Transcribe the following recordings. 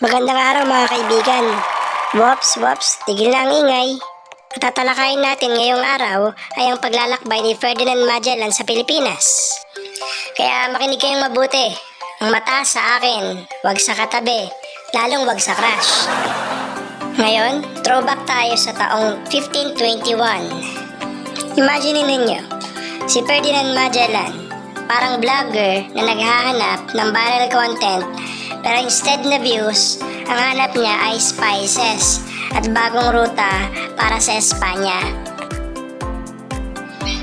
Magandang araw mga kaibigan. Wops, tigil na ang ingay. Ang tatalakayin natin ngayong araw ay ang paglalakbay ni Ferdinand Magellan sa Pilipinas. Kaya makinig kayong mabuti. Ang mata sa akin, wag sa katabi, lalong wag sa crush. Ngayon, throwback tayo sa taong 1521. Imagine ninyo, si Ferdinand Magellan, parang vlogger na naghahanap ng viral content, pero instead na views, ang hanap niya ay spices at bagong ruta para sa Espanya.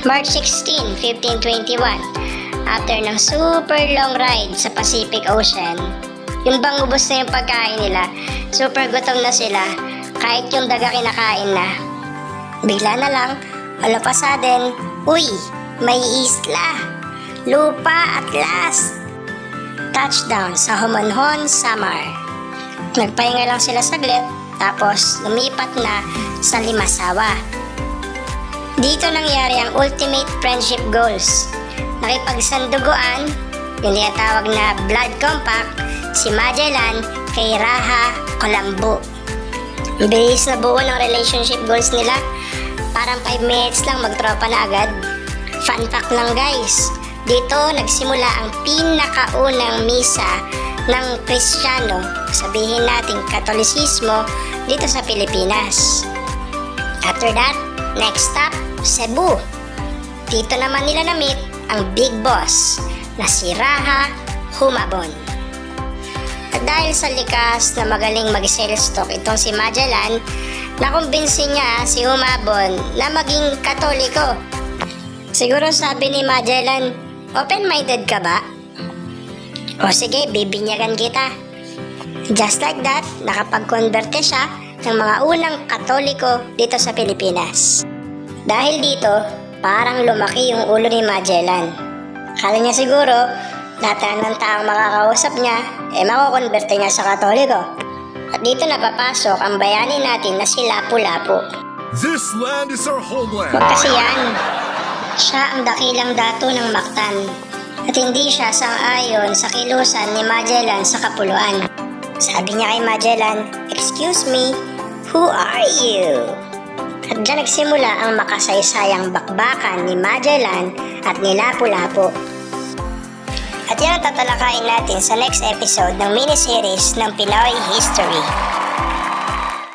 March 16, 1521, after ng super long ride sa Pacific Ocean, yung bang ubos na yung pagkain nila, super gutom na sila, kahit yung daga kinakain na. Bigla na lang, all of a sudden, uy, may isla, lupa at last. Touchdown sa Homonhon, Samar. Nagpahinga lang sila saglit, tapos lumipat na sa Limasawa. Dito nangyari ang ultimate friendship goals. Nakipagsanduguan, yung tinatawag na blood compact, si Magellan kay Raha Colombo. Bilis na buo ng relationship goals nila. Parang 5 minutes lang magtropa na agad. Fun fact lang guys, dito nagsimula ang pinakaunang misa ng Kristiyano, sabihin nating Katolisismo, dito sa Pilipinas. After that, next stop, Cebu. Dito naman nila na-meet ang big boss na si Raha Humabon. At dahil sa likas na magaling mag-sales talk itong si Magellan, nakumbinsi niya si Humabon na maging Katoliko. Siguro sabi ni Magellan, open-minded ka ba? O sige, bibinyagan kita. Just like that, nakapag-converte siya ng mga unang Katoliko dito sa Pilipinas. Dahil dito, parang lumaki yung ulo ni Magellan. Akala niya siguro, lahat ng taong makakausap niya, makukonverte niya sa Katoliko. At dito napapasok ang bayani natin na si Lapu-Lapu. This land is our homeland. Wag kasi yan. Siya ang dakilang dato ng Mactan at hindi siya sang-ayon sa kilusan ni Magellan sa Kapuluan. Sabi niya kay Magellan, "Excuse me, who are you?" At dyan nagsimula ang makasaysayang bakbakan ni Magellan at ni Lapu-Lapu. At yan ang tatalakayin natin sa next episode ng miniseries ng Pinoy History.